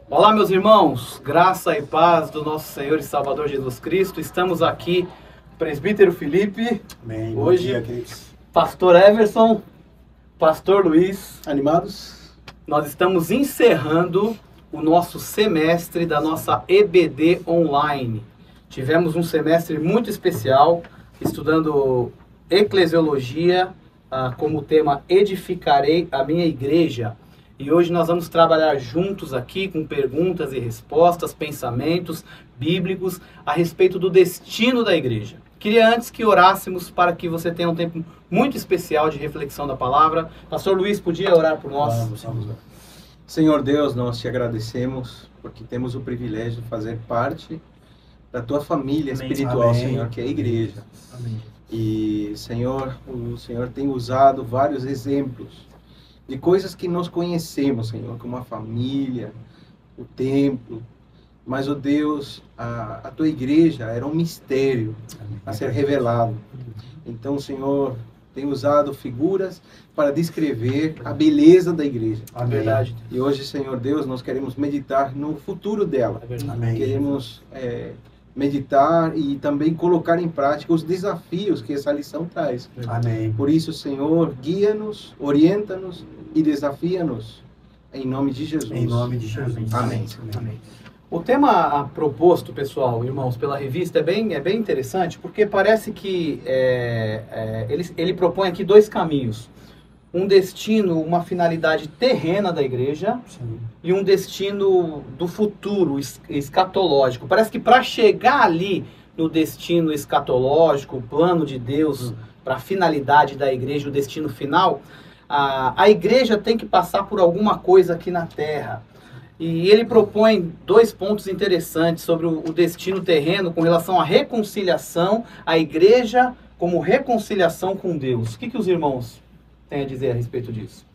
Olá, meus irmãos, graça e paz do nosso Senhor e Salvador Jesus Cristo. Estamos aqui, presbítero Felipe, Amém. hoje, Bom dia, queridos. pastor Everson, pastor Luiz. Animados? Nós estamos encerrando o nosso semestre da nossa EBD online. Tivemos um semestre muito especial, estudando eclesiologia, como tema Edificarei a minha igreja. E hoje nós vamos trabalhar juntos aqui com perguntas e respostas, pensamentos bíblicos a respeito do destino da igreja. Queria antes que orássemos para que você tenha um tempo muito especial de reflexão da palavra. Pastor Luiz, podia orar por nós? Vamos lá. Senhor Deus, nós te agradecemos porque temos o privilégio de fazer parte da tua família espiritual, Amém. Senhor, que é a igreja. Amém. E, Senhor, o Senhor tem usado vários exemplos de coisas que nós conhecemos, Senhor, como a família, o templo. Mas, ó Deus, a tua igreja era um mistério a ser revelado. Então, Senhor, tem usado figuras para descrever a beleza da igreja. É verdade. E hoje, Senhor Deus, nós queremos meditar no futuro dela. É verdade. Amém. Queremos meditar e também colocar em prática os desafios que essa lição traz. Amém. Por isso, Senhor, guia-nos, orienta-nos e desafia-nos. Em nome de Jesus. Em nome de Jesus. Amém. Amém. O tema proposto, pessoal, irmãos, pela revista é bem interessante, porque parece que ele propõe aqui dois caminhos. Um destino, uma finalidade terrena da igreja, Sim. e um destino do futuro, escatológico. Parece que para chegar ali no destino escatológico, o plano de Deus para a finalidade da igreja, o destino final, a igreja tem que passar por alguma coisa aqui na terra. E ele propõe dois pontos interessantes sobre o destino terreno com relação à reconciliação, a igreja como reconciliação com Deus. O que os irmãos têm a dizer a respeito disso?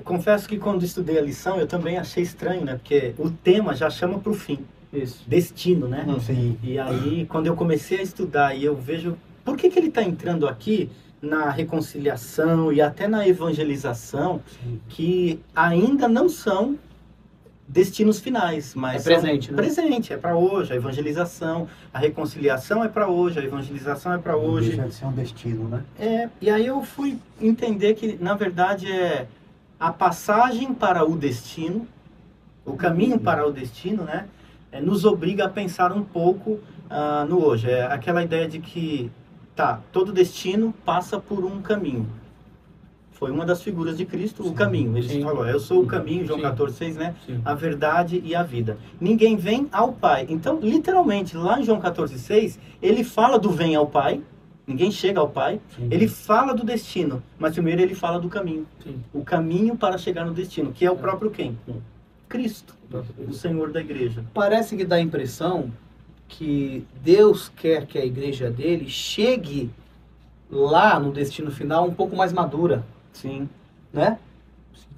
Confesso que quando estudei a lição eu também achei estranho, né? Porque o tema já chama para o fim. Isso. Destino, né? Sim. E aí, quando eu comecei a estudar e eu vejo... Por que ele está entrando aqui na reconciliação e até na evangelização, que ainda não são destinos finais, mas É presente, são né? presente, é para hoje. A evangelização, a reconciliação é para hoje, a evangelização é para hoje. Deixa de ser um destino, né? E aí eu fui entender que, na verdade, é a passagem para o destino, o caminho para o destino, né? Nos obriga a pensar um pouco no hoje. É aquela ideia de que, todo destino passa por um caminho. Foi uma das figuras de Cristo, o caminho. Ele falou, eu sou o caminho, João 14,6, né? Sim. A verdade e a vida. Ninguém vem ao Pai. Então, literalmente, lá em João 14,6, ele fala do vem ao Pai. Ninguém chega ao Pai. Sim. Ele fala do destino, mas primeiro ele fala do caminho. Sim. O caminho para chegar no destino, que é o próprio quem? Cristo, o Senhor da igreja. Parece que dá a impressão que Deus quer que a igreja dele chegue lá no destino final um pouco mais madura, Sim. né?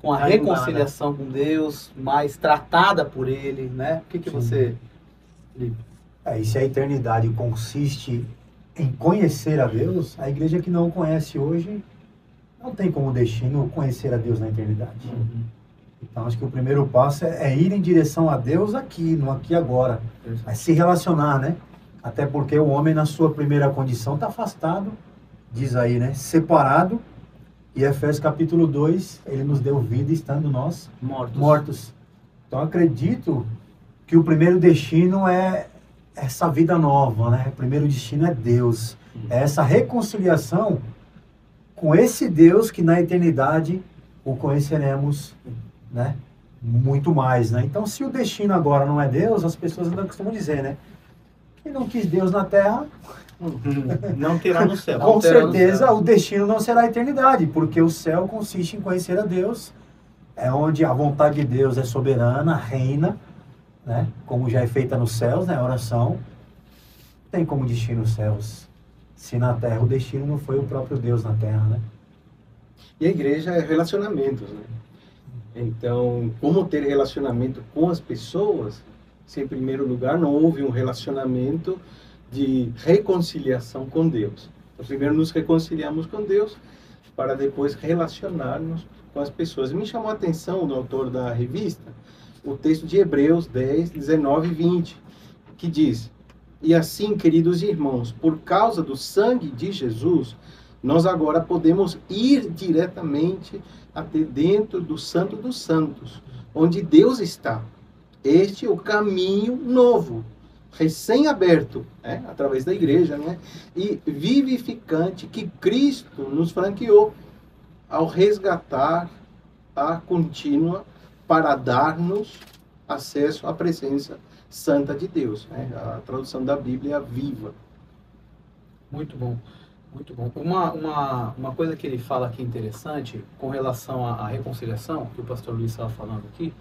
Com a Carimbada. reconciliação com Deus, mais tratada por ele, né? O que Sim. você... Felipe? E se a eternidade consiste em conhecer a Deus, a igreja que não o conhece hoje não tem como destino conhecer a Deus na eternidade. Então acho que o primeiro passo é ir em direção a Deus aqui, no aqui e agora. É se relacionar, né? Até porque o homem na sua primeira condição está afastado, diz aí, né? Separado. E Efésios capítulo 2, ele nos deu vida estando nós mortos. Então acredito que o primeiro destino é essa vida nova, né? O primeiro destino é Deus. É essa reconciliação com esse Deus que na eternidade o conheceremos, né? Muito mais, né? Então, se o destino agora não é Deus, as pessoas ainda costumam dizer, né? Quem não quis Deus na terra, Não terá no céu. Não com terá no certeza céu. o destino não será a eternidade, porque o céu consiste em conhecer a Deus, é onde a vontade de Deus é soberana, reina, né? Como já é feita nos céus, né? A oração tem como destino os céus. Se na terra o destino não foi o próprio Deus na terra, né? E a igreja é relacionamentos, né? Então, como ter relacionamento com as pessoas, se em primeiro lugar não houve um relacionamento de reconciliação com Deus. Então, primeiro nos reconciliamos com Deus, para depois relacionarmos com as pessoas. E me chamou a atenção, o autor da revista, o texto de Hebreus 10, 19 e 20, que diz: e assim, queridos irmãos, por causa do sangue de Jesus, nós agora podemos ir diretamente até dentro do Santo dos Santos, onde Deus está. Este é o caminho novo, recém-aberto, através da igreja, e vivificante que Cristo nos franqueou ao resgatar a contínua para dar-nos acesso à presença santa de Deus. A tradução da Bíblia viva. Muito bom, muito bom. Uma coisa que ele fala aqui interessante com relação à reconciliação, que o pastor Luiz estava falando aqui,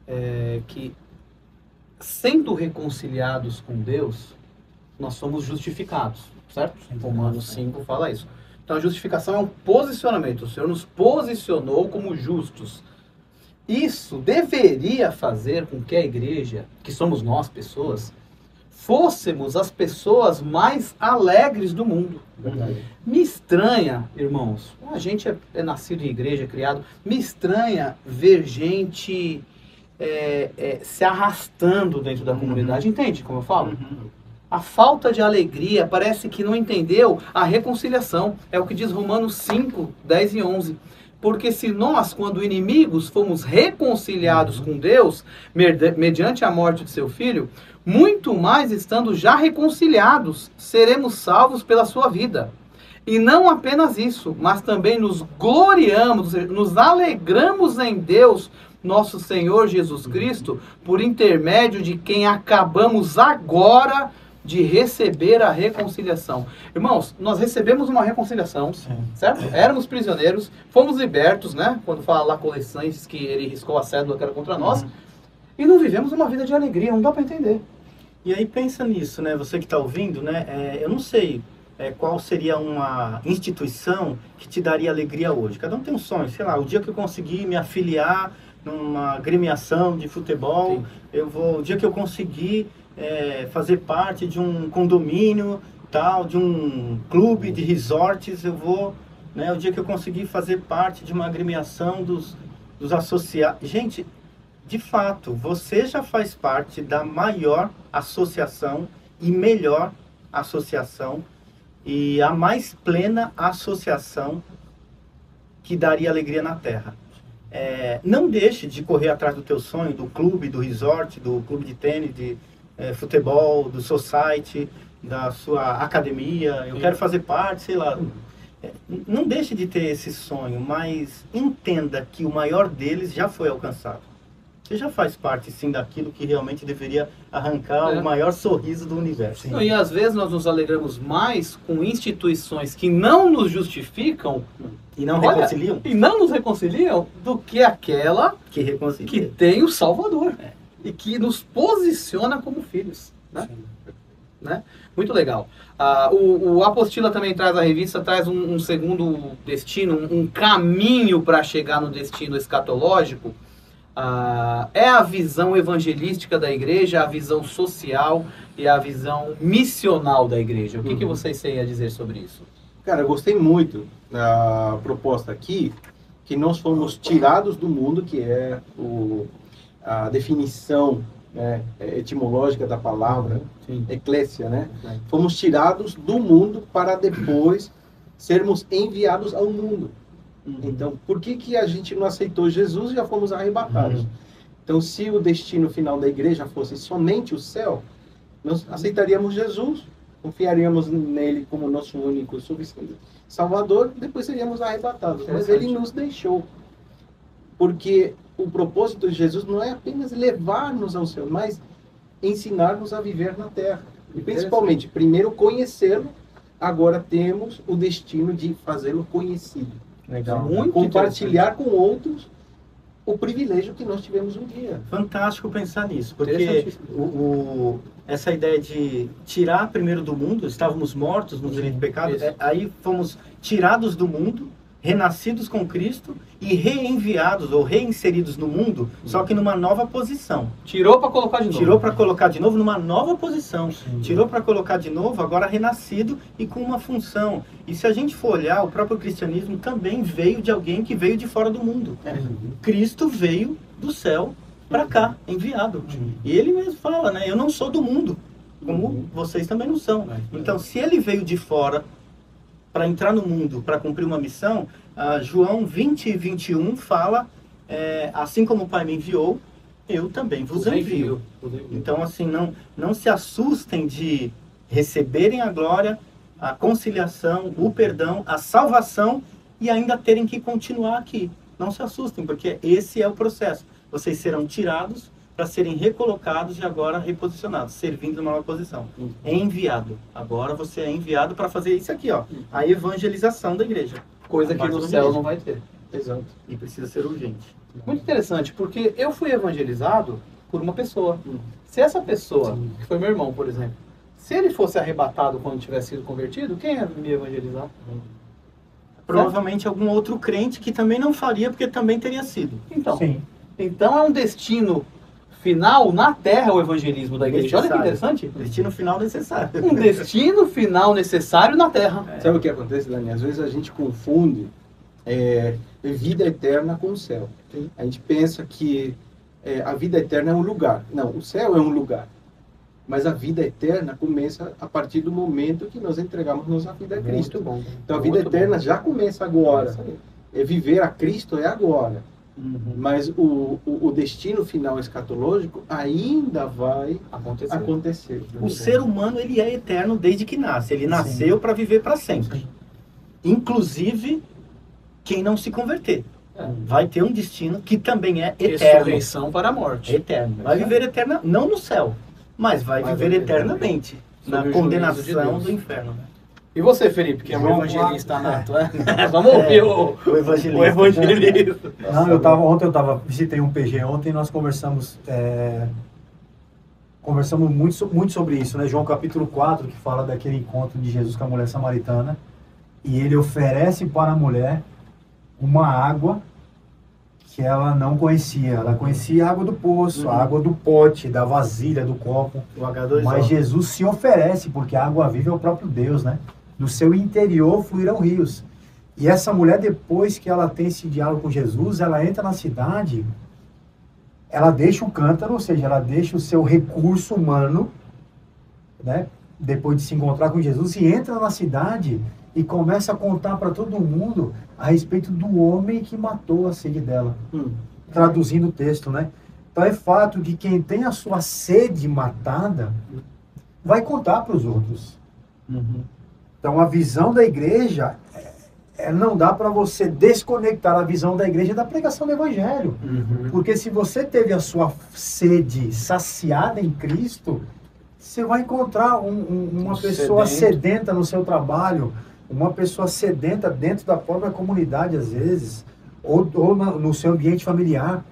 é que sendo reconciliados com Deus, nós somos justificados, certo? Romanos 5 fala isso. Então a justificação é um posicionamento. O Senhor nos posicionou como justos. Isso deveria fazer com que a igreja, que somos nós pessoas, fôssemos as pessoas mais alegres do mundo. Verdade. Me estranha, irmãos, a gente é nascido em igreja, criado, me estranha ver gente se arrastando dentro da comunidade. Entende como eu falo? A falta de alegria parece que não entendeu a reconciliação. É o que diz Romanos 5, 10 e 11. Porque se nós, quando inimigos, fomos reconciliados com Deus, mediante a morte de seu Filho, muito mais estando já reconciliados, seremos salvos pela sua vida. E não apenas isso, mas também nos gloriamos, nos alegramos em Deus, nosso Senhor Jesus Cristo, por intermédio de quem acabamos agora de receber a reconciliação. Irmãos, nós recebemos uma reconciliação, certo? Éramos prisioneiros, fomos libertos, Quando fala lá Colossenses que ele riscou a cédula que era contra nós, e não vivemos uma vida de alegria, não dá para entender. E aí pensa nisso, você que está ouvindo, eu não sei qual seria uma instituição que te daria alegria hoje. Cada um tem um sonho, sei lá, o dia que eu conseguir me afiliar numa agremiação de futebol, o dia que eu conseguir fazer parte de um condomínio, de um clube de resorts, eu vou, o dia que eu conseguir fazer parte de uma agremiação dos associados. Gente, de fato, você já faz parte da maior associação e melhor associação e a mais plena associação que daria alegria na Terra. Não deixe de correr atrás do teu sonho, do clube, do resort, do clube de tênis, de futebol, do society, da sua academia. Eu quero fazer parte, sei lá. Não deixe de ter esse sonho, mas entenda que o maior deles já foi alcançado. Você já faz parte, sim, daquilo que realmente deveria arrancar o maior sorriso do universo. E às vezes nós nos alegramos mais com instituições que não nos justificam e não reconciliam. E não nos reconciliam do que aquela que tem o Salvador e que nos posiciona como filhos. Muito legal. O Apostila também traz, a revista traz um segundo destino, um caminho para chegar no destino escatológico. É a visão evangelística da igreja, a visão social e a visão missional da igreja. O que vocês têm a dizer sobre isso? Cara, eu gostei muito da proposta aqui, que nós fomos tirados do mundo, que é a definição etimológica da palavra, eclésia, Fomos tirados do mundo para depois sermos enviados ao mundo. Então, por que a gente não aceitou Jesus e já fomos arrebatados? Então, se o destino final da igreja fosse somente o céu, nós aceitaríamos Jesus, confiaríamos nele como nosso único suficiente Salvador, depois seríamos arrebatados. Mas ele nos deixou. Porque o propósito de Jesus não é apenas levar-nos ao céu, mas ensinar-nos a viver na terra. E principalmente, primeiro conhecê-lo, agora temos o destino de fazê-lo conhecido. Legal. Muito compartilhar com outros o privilégio que nós tivemos um dia. Fantástico pensar nisso, porque essa ideia de tirar primeiro do mundo, estávamos mortos no direito do pecado, aí fomos tirados do mundo, renascidos com Cristo e reenviados ou reinseridos no mundo, só que numa nova posição. Tirou para colocar de novo. Tirou para colocar de novo numa nova posição. Tirou para colocar de novo, agora renascido e com uma função. E se a gente for olhar, o próprio cristianismo também veio de alguém que veio de fora do mundo. Cristo veio do céu para cá, enviado. E ele mesmo fala, né? Eu não sou do mundo, como vocês também não são. Então, se ele veio de fora para entrar no mundo, para cumprir uma missão, João 20 e 21 fala, assim como o Pai me enviou, eu também vos envio. Então, assim, não se assustem de receberem a glória, a conciliação, o perdão, a salvação e ainda terem que continuar aqui. Não se assustem, porque esse é o processo. Vocês serão tirados para serem recolocados e agora reposicionados, servindo numa nova posição. Enviado. Agora você é enviado para fazer isso aqui, ó, a evangelização da igreja. Coisa que no céu não vai ter. Exato. E precisa ser urgente. Muito interessante, porque eu fui evangelizado por uma pessoa. Se essa pessoa, que foi meu irmão, por exemplo, se ele fosse arrebatado quando tivesse sido convertido, quem ia me evangelizar? Provavelmente algum outro crente que também não faria, porque também teria sido. Então, Sim. então é um destino final na terra o evangelismo da igreja. Olha que interessante. Destino final necessário. Um destino final necessário na terra. Sabe o que acontece, Dani? Às vezes a gente confunde vida eterna com o céu. A gente pensa que a vida eterna é um lugar. Não, o céu é um lugar. Mas a vida eterna começa a partir do momento que nós entregamos nossa vida a Cristo. Muito bom. Então a vida eterna já começa agora. Viver a Cristo é agora. Mas o destino final escatológico ainda vai acontecer. O ser humano, ele é eterno desde que nasce. Ele nasceu para viver para sempre. Inclusive, quem não se converter. Vai ter um destino que também é eterno. Ressurreição para a morte. Eterno. Vai viver eterna, não no céu, mas vai viver eternamente na condenação do inferno. Né? E você, Felipe, que é um Vamos evangelista nato, né? Vamos ouvir o evangelista. Não, ontem eu visitei um PG ontem e nós conversamos muito sobre isso, né? João capítulo 4, que fala daquele encontro de Jesus com a mulher samaritana, e ele oferece para a mulher uma água que ela não conhecia. Ela conhecia a água do poço, a água do pote, da vasilha, do copo. O H2O. Mas Jesus se oferece, porque a água viva é o próprio Deus, né? No seu interior fluirão rios. E essa mulher, depois que ela tem esse diálogo com Jesus, ela entra na cidade, ela deixa o cântaro, ou seja, ela deixa o seu recurso humano, né? Depois de se encontrar com Jesus, e entra na cidade e começa a contar para todo mundo a respeito do homem que matou a sede dela. Traduzindo o texto, né? Então é fato que quem tem a sua sede matada vai contar para os outros. Então a visão da igreja não dá para você desconectar a visão da igreja da pregação do evangelho. Porque se você teve a sua sede saciada em Cristo, você vai encontrar uma pessoa sedenta no seu trabalho, uma pessoa sedenta dentro da própria comunidade, às vezes, ou no seu ambiente familiar.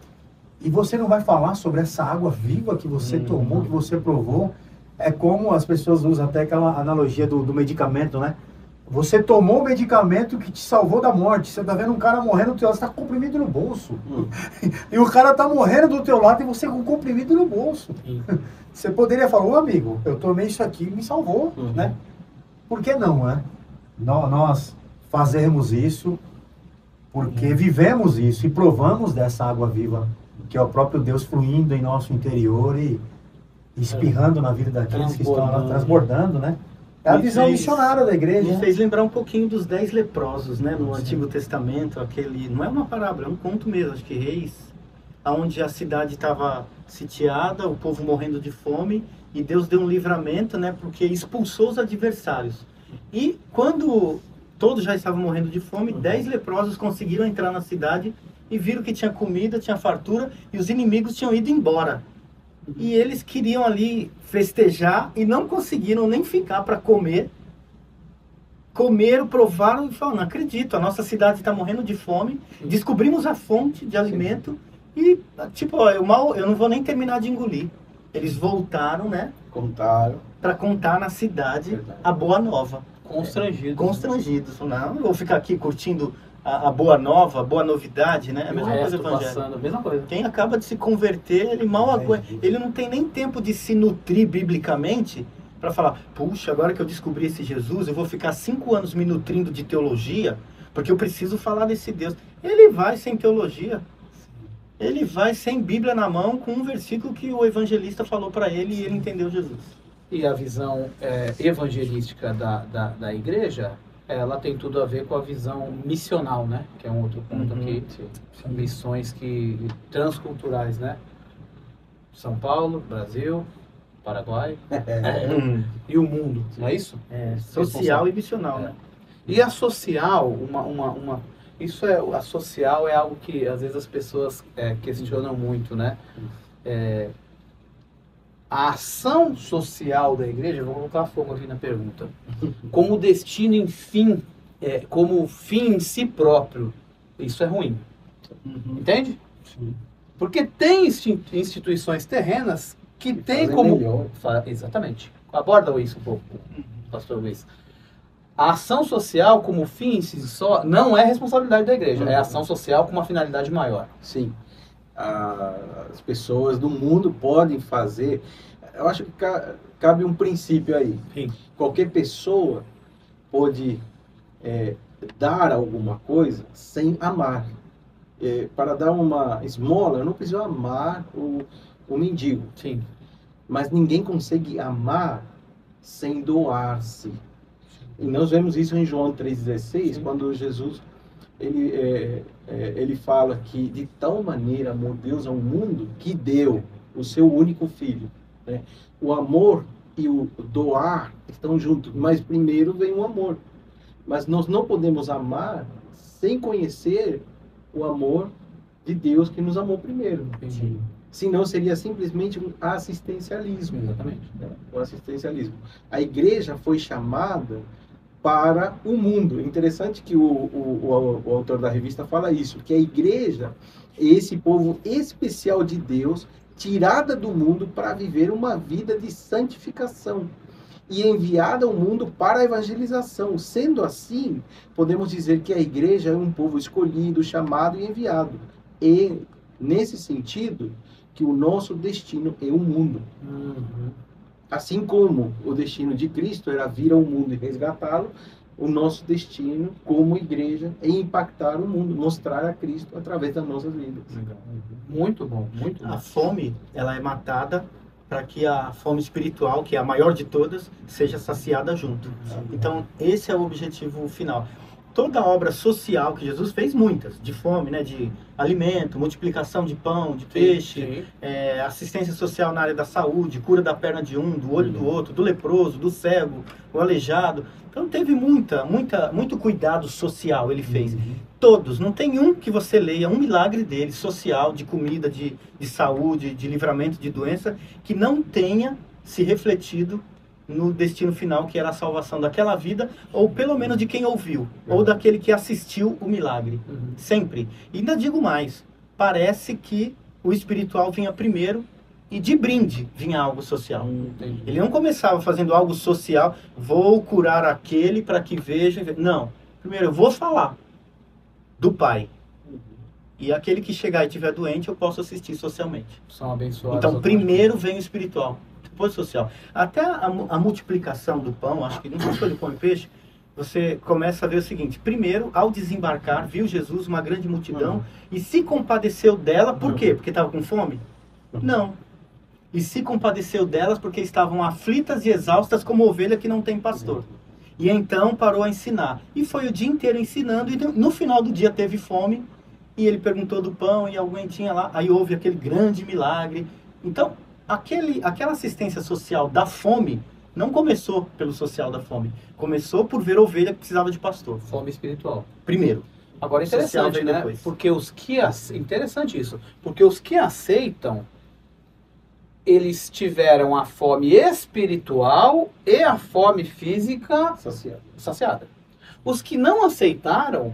E você não vai falar sobre essa água viva que você tomou, que você provou. É como as pessoas usam até aquela analogia do medicamento, né? Você tomou o medicamento que te salvou da morte. Você está vendo um cara morrendo do teu lado, você está com comprimido no bolso. E o cara está morrendo do teu lado e você com comprimido no bolso. Você poderia falar, ô amigo, eu tomei isso aqui e me salvou, né? Por que não, né? Nós fazemos isso porque vivemos isso e provamos dessa água viva, que é o próprio Deus fluindo em nosso interior e espirrando na vida daqueles que estão lá, transbordando, né? É a visão missionária da igreja. Me fez lembrar um pouquinho dos 10 leprosos, né? No Antigo Testamento, aquele... Não é uma parábola, é um conto mesmo, acho que Reis, onde a cidade estava sitiada, o povo morrendo de fome, e Deus deu um livramento, né? Porque expulsou os adversários. E quando todos já estavam morrendo de fome, 10 leprosos conseguiram entrar na cidade e viram que tinha comida, tinha fartura, e os inimigos tinham ido embora. E eles queriam ali festejar e não conseguiram nem ficar para comer. Comeram, provaram e falaram, não acredito, a nossa cidade está morrendo de fome, descobrimos a fonte de alimento e, tipo, ó, eu não vou nem terminar de engolir. Eles voltaram, né? Para contar na cidade a boa nova. Constrangidos. Não, eu vou ficar aqui curtindo a boa nova, a boa novidade, né? A mesma coisa evangelho. Mesma coisa. Quem acaba de se converter, ele mal aguenta. Ele não tem nem tempo de se nutrir biblicamente para falar, puxa, agora que eu descobri esse Jesus, eu vou ficar 5 anos me nutrindo de teologia, porque eu preciso falar desse Deus. Ele vai sem teologia. ele vai sem Bíblia na mão com um versículo que o evangelista falou para ele e ele entendeu Jesus. E a visão evangelística da igreja, ela tem tudo a ver com a visão missional, né? Que é um outro ponto aqui. São missões transculturais, né? São Paulo, Brasil, Paraguai e o mundo, não é isso? Social e missional, né? E a social, a social é algo que às vezes as pessoas questionam muito, né? A ação social da igreja, vou colocar fogo aqui na pergunta, como destino em fim, como fim em si próprio, isso é ruim. Entende? Sim. Porque tem instituições terrenas que tem como... Exatamente. Aborda isso um pouco, pastor Luiz. A ação social como fim em si só não é responsabilidade da igreja, é ação social com uma finalidade maior. Sim. As pessoas do mundo podem fazer... Eu acho que cabe um princípio aí. Sim. Qualquer pessoa pode dar alguma coisa sem amar. Para dar uma esmola, eu não preciso amar o mendigo. Sim. Mas ninguém consegue amar sem doar-se. E nós vemos isso em João 3,16, quando Jesus ele fala que de tal maneira amou Deus ao mundo que deu o seu único filho. Né? O amor e o doar estão juntos, mas primeiro vem o amor. Mas nós não podemos amar sem conhecer o amor de Deus que nos amou primeiro. Sim. Senão seria simplesmente um assistencialismo. Exatamente. Né? O assistencialismo. A igreja foi chamada para o mundo. Interessante que o autor da revista fala isso, que a igreja é esse povo especial de Deus, tirada do mundo para viver uma vida de santificação e enviada ao mundo para a evangelização. Sendo assim, podemos dizer que a igreja é um povo escolhido, chamado e enviado. E, nesse sentido, que o nosso destino é o mundo. Assim como o destino de Cristo era vir ao mundo e resgatá-lo, o nosso destino como igreja é impactar o mundo, mostrar a Cristo através das nossas vidas. Legal. Muito bom, muito bom. A fome, ela é matada para que a fome espiritual, que é a maior de todas, seja saciada junto. Então, esse é o objetivo final. Toda a obra social que Jesus fez, muitas, de fome, né, de alimento, multiplicação de pão, de peixe, assistência social na área da saúde, cura da perna de um, do olho do outro, do leproso, do cego, o aleijado. Então teve muito cuidado social ele fez. Todos, não tem um que você leia, um milagre dele, social, de comida, de saúde, de livramento de doença, que não tenha se refletido no destino final, que era a salvação daquela vida, ou pelo menos de quem ouviu, ou daquele que assistiu o milagre. Sempre. E ainda digo mais, parece que o espiritual vinha primeiro e de brinde vinha algo social. Ele não começava fazendo algo social, vou curar aquele para que veja. Não. Primeiro eu vou falar do Pai. E aquele que chegar e estiver doente, eu posso assistir socialmente. São abençoados. Então primeiro vem o espiritual. Depois social. Até a multiplicação do pão, acho que não foi do pão e peixe, você começa a ver o seguinte: primeiro, ao desembarcar, viu Jesus uma grande multidão e se compadeceu dela, por quê? Porque estava com fome? Não. E se compadeceu delas porque estavam aflitas e exaustas como ovelha que não tem pastor. E então parou a ensinar. E foi o dia inteiro ensinando e no final do dia teve fome e ele perguntou do pão e alguém tinha lá. Aí houve aquele grande milagre. Então, aquela assistência social da fome não começou pelo social da fome. Começou por ver ovelha que precisava de pastor. Fome espiritual. Primeiro. Agora é interessante, né? Depois. Porque interessante isso. Porque os que aceitam, eles tiveram a fome espiritual e a fome física saciada. Os que não aceitaram,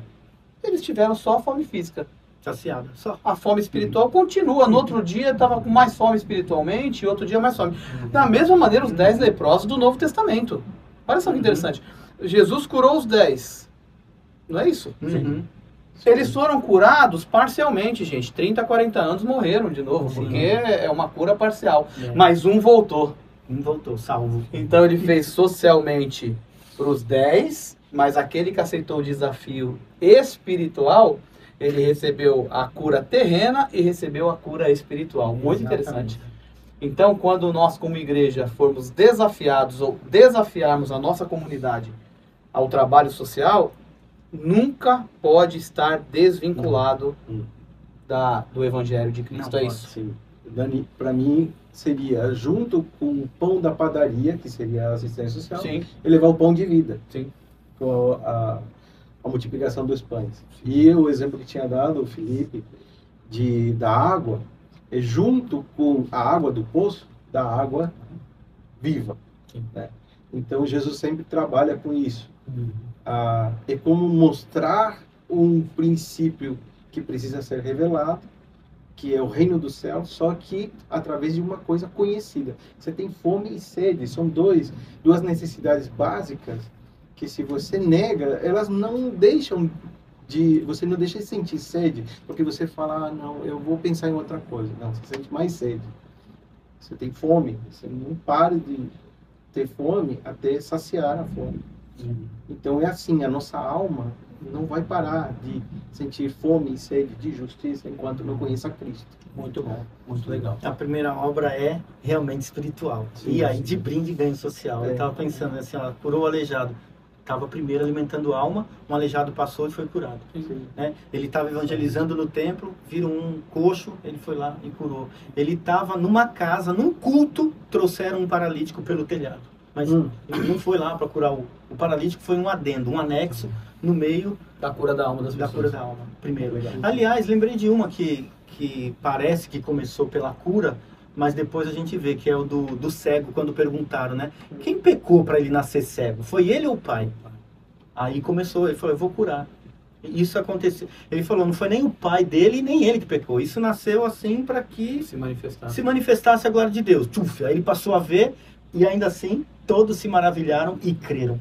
eles tiveram só a fome física. Saciada, só. A fome espiritual continua. No outro dia estava com mais fome espiritualmente, e outro dia mais fome. Da mesma maneira, os 10 leprosos do Novo Testamento. Olha só que interessante. Jesus curou os 10. Não é isso? Eles foram curados parcialmente, gente. 30, 40 anos morreram de novo, porque é uma cura parcial. Mas um voltou. Um voltou, salvo. Então ele fez socialmente para os 10, mas aquele que aceitou o desafio espiritual, Ele recebeu a cura terrena e recebeu a cura espiritual. Muito interessante. Então, quando nós como igreja formos desafiados ou desafiarmos a nossa comunidade ao trabalho social, nunca pode estar desvinculado do Evangelho de Cristo. É isso. Sim. Dani, para mim, seria junto com o pão da padaria, que seria a assistência social, Sim. e levar o pão de vida. Sim. Com a multiplicação dos pães. E o exemplo que tinha dado o Felipe da água é junto com a água do poço, da água viva. Né? Então Jesus sempre trabalha com isso. É como mostrar um princípio que precisa ser revelado, que é o reino do céu, só que através de uma coisa conhecida. Você tem fome e sede, são duas necessidades básicas que, se você nega, elas não deixam você não deixa de sentir sede, porque você fala, não, eu vou pensar em outra coisa. Não, você sente mais sede. Você tem fome, você não para de ter fome até saciar a fome. Então é assim, a nossa alma não vai parar de sentir fome e sede de justiça enquanto não conheça Cristo. Muito bom, muito legal. A primeira obra é realmente espiritual. Sim, e aí, sim. de brinde, ganho social. Eu estava pensando assim, ó, curou o aleijado. Estava primeiro alimentando a alma, um aleijado passou e foi curado. Né? Ele estava evangelizando no templo, viram um coxo, ele foi lá e curou. Ele estava numa casa, num culto, trouxeram um paralítico pelo telhado. Mas ele não foi lá para curar o paralítico, foi um adendo, um anexo no meio Da cura da alma das pessoas. da cura da alma, primeiro. Aliás, lembrei de uma que parece que começou pela cura, mas depois a gente vê que é o do cego, quando perguntaram, né? Quem pecou para ele nascer cego? Foi ele ou o pai? Aí começou, ele falou, eu vou curar. E isso aconteceu. Ele falou, não foi nem o pai dele, nem ele que pecou. Isso nasceu assim para que se manifestasse a glória de Deus. Tchuf, aí ele passou a ver e ainda assim todos se maravilharam e creram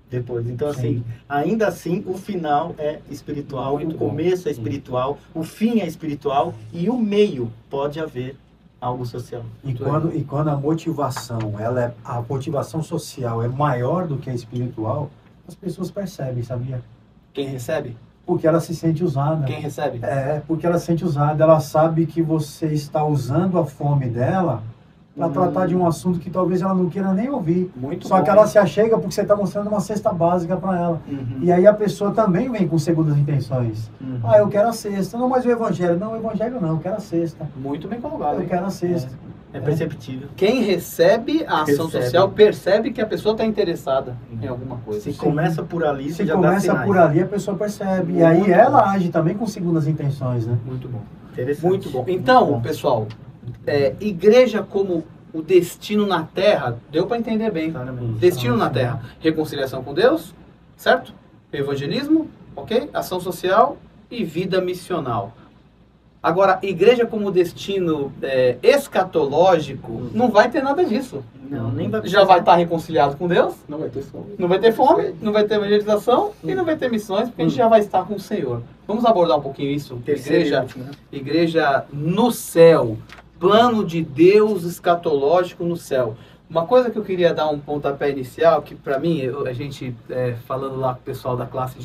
depois. Então, assim, ainda assim, o final é espiritual, Muito o começo é espiritual, o fim é espiritual e o meio pode haver algo social. E quando a motivação, a motivação social é maior do que a espiritual, as pessoas percebem, sabia? Quem recebe? Porque ela se sente usada. Quem recebe? Porque ela se sente usada, ela sabe que você está usando a fome dela para tratar de um assunto que talvez ela não queira nem ouvir. Muito Só bom. que ela se achega porque você está mostrando uma cesta básica para ela. E aí a pessoa também vem com segundas intenções. Ah, eu quero a cesta. Não, mas o evangelho. Não, o evangelho não, eu quero a cesta. Muito bem colocado. Eu hein? quero a cesta. É perceptível. Quem recebe a ação Recebe. social percebe que a pessoa está interessada em alguma coisa. Se começa por ali, Se você já dá começa sinais. por ali, a pessoa percebe. E aí Muito ela bom. age também com segundas intenções, né? Muito bom. Interessante. Muito bom. Então, Muito bom. pessoal, igreja como o destino na terra, deu para entender bem. Claramente. Destino na terra, reconciliação com Deus, certo? Evangelismo, ok? Ação social e vida missional. Agora, igreja como destino escatológico, não vai ter nada disso. Não, nem vai Já vai estar reconciliado com Deus, Não vai ter fome. não vai ter fome, não vai ter evangelização e não vai ter missões, porque a gente já vai estar com o Senhor. Vamos abordar um pouquinho isso? Terceiro e último, né? Igreja no céu, plano de Deus escatológico no céu. Uma coisa que eu queria dar um pontapé inicial, que para mim, a gente falando lá com o pessoal da classe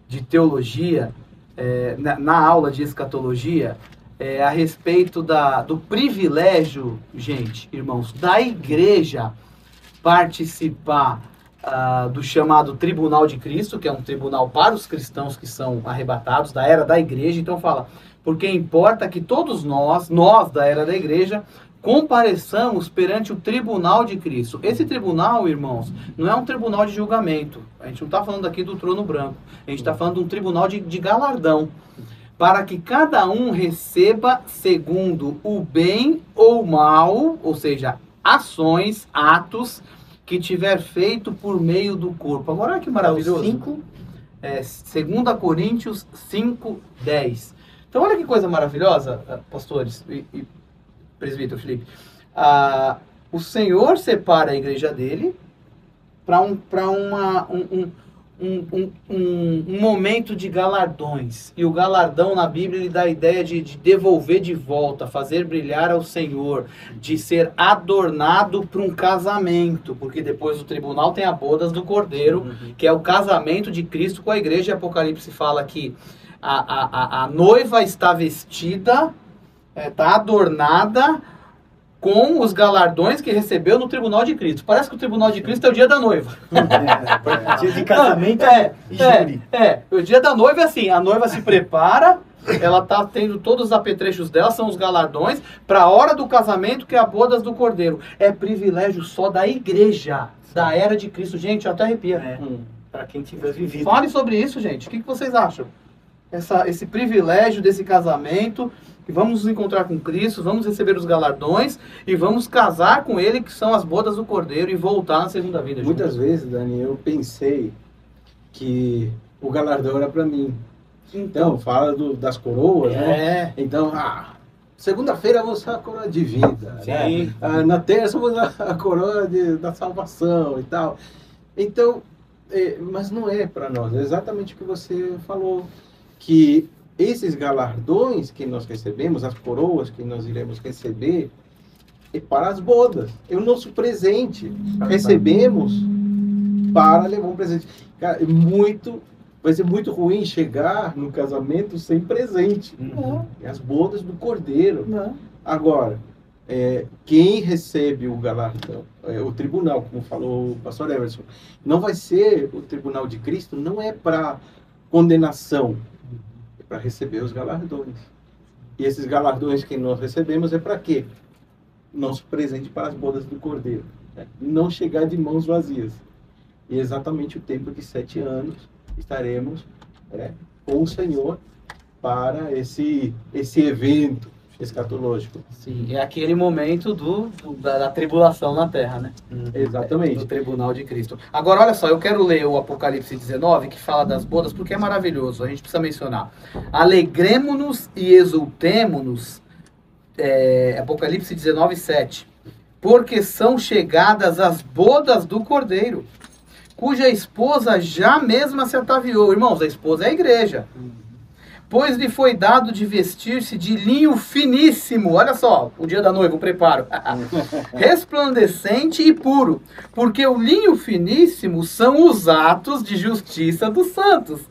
de teologia, na aula de escatologia, a respeito do privilégio, gente, irmãos, da igreja participar do chamado Tribunal de Cristo, que é um tribunal para os cristãos que são arrebatados, da era da igreja. Então fala, porque importa que todos nós da era da igreja, compareçamos perante o tribunal de Cristo. Esse tribunal, irmãos, não é um tribunal de julgamento. A gente não está falando aqui do trono branco. A gente está falando de um tribunal de galardão. Para que cada um receba segundo o bem ou mal, ou seja, ações, atos, que tiver feito por meio do corpo. Agora, olha que maravilhoso. 2 Coríntios 5:10. Então, olha que coisa maravilhosa, pastores e presbítero Felipe. O Senhor separa a igreja dele para um momento de galardões. E o galardão na Bíblia ele dá a ideia de devolver de volta, fazer brilhar ao Senhor, de ser adornado para um casamento, porque depois do tribunal tem a bodas do Cordeiro, que é o casamento de Cristo com a igreja. E Apocalipse fala que a noiva está vestida, está adornada com os galardões que recebeu no Tribunal de Cristo. Parece que o Tribunal de Cristo é o dia da noiva. Dia de casamento e júri. O dia da noiva é assim, a noiva se prepara, ela está tendo todos os apetrechos dela, são os galardões, para a hora do casamento, que é a bodas do Cordeiro. É privilégio só da igreja, da era de Cristo. Gente, eu até arrepia. Para quem tiver vivido. Fale sobre isso, gente. O que vocês acham? Esse privilégio desse casamento, que vamos nos encontrar com Cristo, vamos receber os galardões e vamos casar com Ele, que são as bodas do Cordeiro, e voltar na segunda vida. Muitas vezes, Dani, eu pensei que o galardão era para mim. Então, fala das coroas, né? Então, segunda-feira eu vou usar a coroa de vida. Sim. Né? Na terça eu vou usar a coroa da salvação e tal. Então, mas não é para nós. É exatamente o que você falou. Que esses galardões que nós recebemos, as coroas que nós iremos receber, é para as bodas. É o nosso presente. Recebemos para levar um presente. Cara, vai ser muito ruim chegar no casamento sem presente. É as bodas do Cordeiro. Agora, quem recebe o galardão, o tribunal, como falou o pastor Everson, não vai ser o tribunal de Cristo, não é para condenação, é para receber os galardões. E esses galardões que nós recebemos é para quê? Nosso presente para as bodas do Cordeiro. Né? Não chegar de mãos vazias. E é exatamente o tempo de 7 anos estaremos com o Senhor para esse evento escatológico. Sim, é aquele momento da tribulação na Terra, né? Exatamente. Do tribunal de Cristo. Agora, olha só, eu quero ler o Apocalipse 19, que fala das bodas, porque é maravilhoso, a gente precisa mencionar. Alegremo-nos e exultemo-nos, Apocalipse 19, 7, porque são chegadas as bodas do Cordeiro, cuja esposa já mesma se ataviou. Irmãos, a esposa é a igreja. Pois lhe foi dado de vestir-se de linho finíssimo. Olha só, o dia da noiva, o preparo. Resplandecente e puro. Porque o linho finíssimo são os atos de justiça dos santos.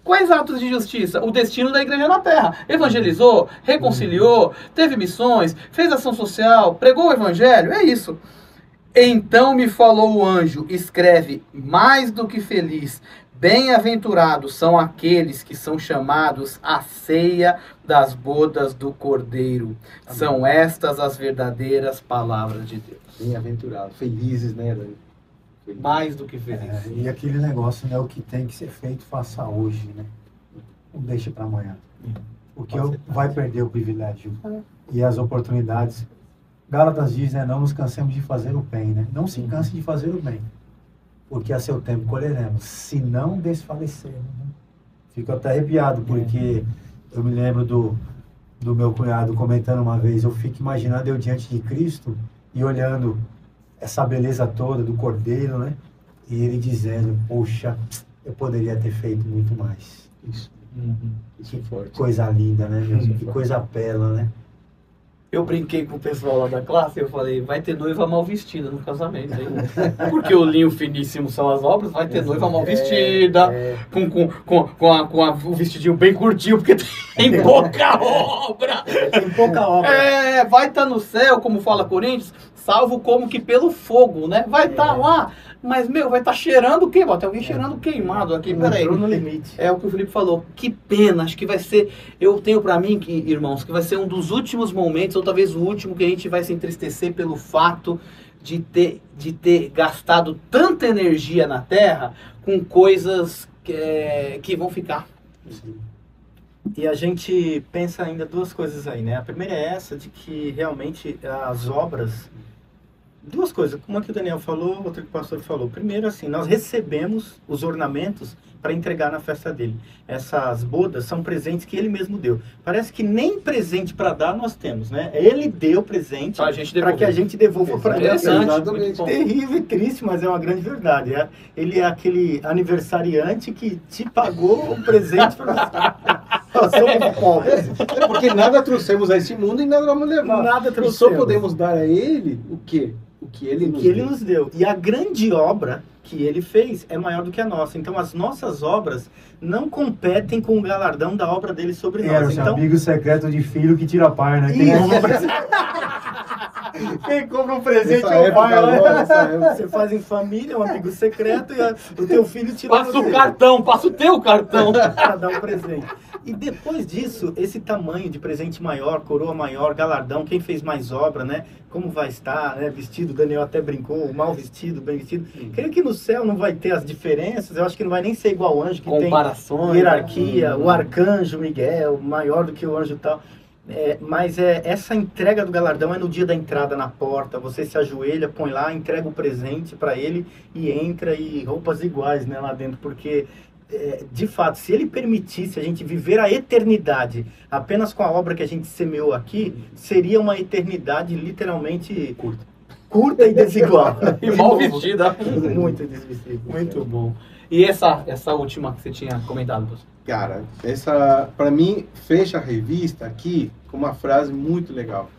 Quais atos de justiça? O destino da igreja na terra. Evangelizou, reconciliou, teve missões, fez ação social, pregou o evangelho. É isso. Então me falou o anjo, escreve, mais do que feliz, bem-aventurados são aqueles que são chamados à ceia das bodas do Cordeiro. Amém. São estas as verdadeiras palavras de Deus. Bem-aventurados, felizes, né, Dani? Mais do que felizes. E aquele negócio, né, o que tem que ser feito, faça hoje, né? Não deixe para amanhã. Porque vai perder o privilégio e as oportunidades. Gálatas diz, né, não nos cansemos de fazer o bem, né? Não se canse de fazer o bem. Porque a seu tempo colheremos, se não desfalecermos. Né? Fico até arrepiado, porque eu me lembro do meu cunhado comentando uma vez, eu fico imaginando eu diante de Cristo e olhando essa beleza toda do Cordeiro, né? E ele dizendo, poxa, eu poderia ter feito muito mais. Isso. Isso é forte. Coisa linda, né, meu? Que coisa bela, né? Eu brinquei com o pessoal lá da classe, eu falei, vai ter noiva mal vestida no casamento, hein? Porque o linho finíssimo são as obras, vai ter noiva mal vestida, com o vestidinho bem curtinho, porque tem pouca obra. Tem pouca obra. Vai estar no céu, como fala Coríntios, salvo como que pelo fogo, né? Vai estar lá, mas, vai estar cheirando o quê? Tem alguém cheirando queimado aqui, peraí. No limite. É o que o Felipe falou, que pena, acho que vai ser, eu tenho pra mim, irmãos, que vai ser um dos últimos momentos, ou talvez o último, que a gente vai se entristecer pelo fato de ter gastado tanta energia na Terra com coisas que vão ficar. E a gente pensa ainda 2 coisas aí, né? A primeira é essa, de que realmente as obras... 2 coisas, uma que o Daniel falou, outra que o pastor falou. Primeiro, assim, nós recebemos os ornamentos para entregar na festa dele. Essas bodas são presentes que ele mesmo deu. Parece que nem presente para dar nós temos, né? Ele deu presente para que a gente devolva para ele. Exatamente. Terrível e triste, mas é uma grande verdade. Ele é aquele aniversariante que te pagou um presente para você. Nós somos pobres. Porque nada trouxemos a esse mundo e nada vamos levar. Nada trouxemos. E só podemos dar a ele o quê? O que ele nos deu. E a grande obra que ele fez é maior do que a nossa. Então as nossas obras não competem com o galardão da obra dele sobre Era nós. o Então, amigo secreto de filho que tira a par, né? Quem compra um presente Essa é o época pai, né? agora, essa época. você faz em família, um amigo secreto, e o teu filho tira Passa o você cartão, passa o teu cartão. para dar um presente. E depois disso, esse tamanho de presente maior, coroa maior, galardão, quem fez mais obra, né? Como vai estar, né? Vestido, o Daniel até brincou, mal vestido, bem vestido. Creio que no céu não vai ter as diferenças, eu acho que não vai nem ser igual ao anjo, que Comparações, tem hierarquia, né? o arcanjo Miguel, maior do que o anjo tal. Mas essa entrega do galardão é no dia da entrada na porta, você se ajoelha, põe lá, entrega o presente para ele e entra, e roupas iguais, né, lá dentro, porque de fato, se ele permitisse a gente viver a eternidade apenas com a obra que a gente semeou aqui, seria uma eternidade literalmente curta e desigual. E mal vestida. Muito desvestido. Muito bom. E essa última que você tinha comentado, professor? Cara, essa, para mim, fecha a revista aqui com uma frase muito legal.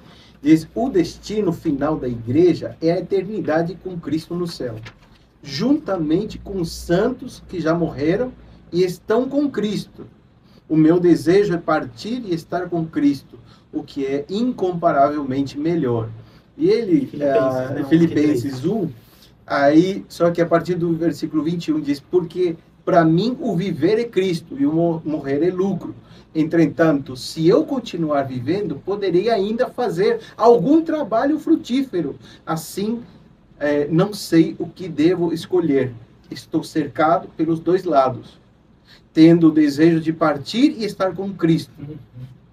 Diz: o destino final da igreja é a eternidade com Cristo no céu, juntamente com os santos que já morreram e estão com Cristo. O meu desejo é partir e estar com Cristo, o que é incomparavelmente melhor. E ele, Filipenses 1, aí, só que a partir do versículo 21 diz: porque para mim o viver é Cristo e o morrer é lucro. Entretanto, se eu continuar vivendo, poderei ainda fazer algum trabalho frutífero. Assim, não sei o que devo escolher. Estou cercado pelos dois lados, tendo o desejo de partir e estar com Cristo,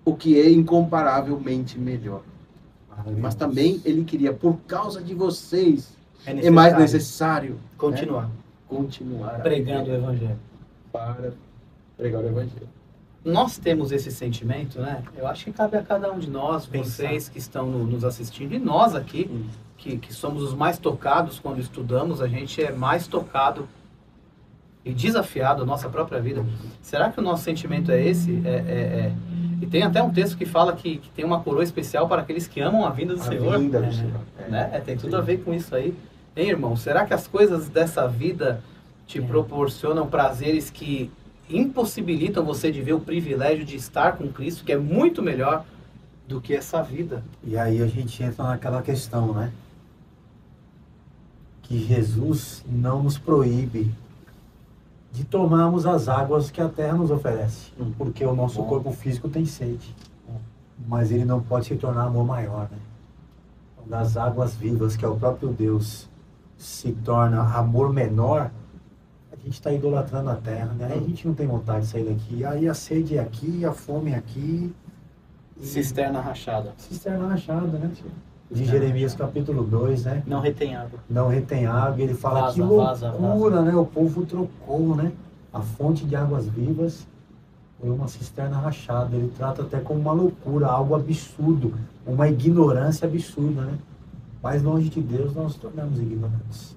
o que é incomparavelmente melhor. Mas também ele queria, por causa de vocês, é mais necessário continuar. Continuar Pregando o evangelho. para pregar o evangelho. Nós temos esse sentimento, né? Eu acho que cabe a cada um de nós, Pensar. vocês que estão nos assistindo, e nós aqui, que somos os mais tocados quando estudamos, a gente é mais tocado e desafiado a nossa própria vida. Será que o nosso sentimento é esse? E tem até um texto que fala que tem uma coroa especial para aqueles que amam a vinda do Senhor. Vinda do Senhor. Né? Tem tudo a ver com isso aí. Hein, irmão? Será que as coisas dessa vida te proporcionam prazeres que impossibilitam você de ver o privilégio de estar com Cristo, que é muito melhor do que essa vida? E aí a gente entra naquela questão, né? Que Jesus não nos proíbe de tomarmos as águas que a terra nos oferece, porque o nosso corpo físico tem sede, mas ele não pode se tornar amor maior, né? Das águas vivas, que é o próprio Deus, se torna amor menor, a gente está idolatrando a terra, né? Aí a gente não tem vontade de sair daqui, aí a sede é aqui, a fome é aqui. Cisterna rachada. Cisterna rachada, né? De Jeremias capítulo 2, né? Não retém água. Não retém água, ele fala Vaza, que vaza, loucura, né? O povo trocou, né? A fonte de águas vivas foi uma cisterna rachada. Ele trata até como uma loucura, algo absurdo, uma ignorância absurda, né? Mais longe de Deus nós nos tornamos ignorantes.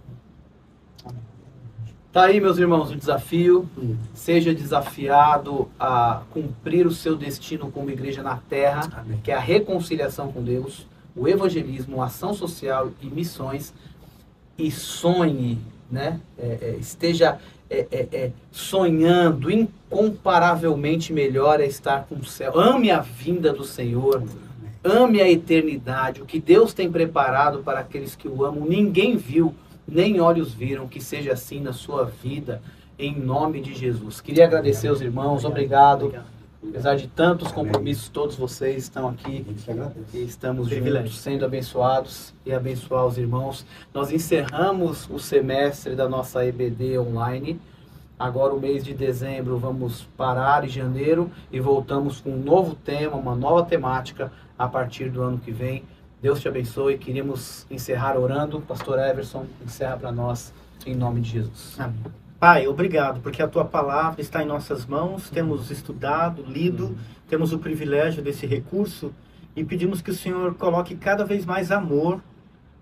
Tá aí, meus irmãos, o desafio. Seja desafiado a cumprir o seu destino como igreja na terra, Amém. que é a reconciliação com Deus, o evangelismo, a ação social e missões. E sonhe, né? Esteja sonhando, incomparavelmente melhor é estar com o céu. Ame a vinda do Senhor. Ame a eternidade. O que Deus tem preparado para aqueles que o amam, ninguém viu, nem olhos viram. Que seja assim na sua vida, em nome de Jesus. Queria agradecer aos irmãos, obrigado. Apesar de tantos compromissos, todos vocês estão aqui A gente agradece. e estamos Privilégio. juntos, sendo abençoados e abençoar os irmãos. Nós encerramos o semestre da nossa EBD online. Agora o mês de dezembro vamos parar em janeiro e voltamos com um novo tema, uma nova temática a partir do ano que vem. Deus te abençoe. Queríamos encerrar orando. Pastor Everson, encerra para nós em nome de Jesus. Amém. Pai, obrigado, porque a Tua palavra está em nossas mãos, temos estudado, lido, temos o privilégio desse recurso e pedimos que o Senhor coloque cada vez mais amor,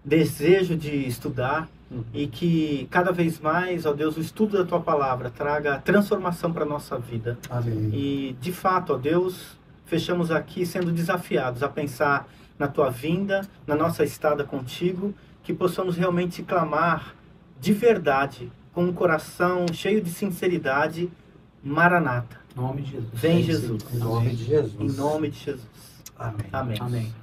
desejo de estudar e que cada vez mais, ó Deus, o estudo da Tua palavra traga transformação para a nossa vida. Amém. E, de fato, ó Deus, fechamos aqui sendo desafiados a pensar na Tua vinda, na nossa estada contigo, que possamos realmente clamar de verdade com um coração cheio de sinceridade, Maranata. Em nome de Jesus. Vem Jesus. Em nome de Jesus. Em nome de Jesus. Amém. Amém. Amém.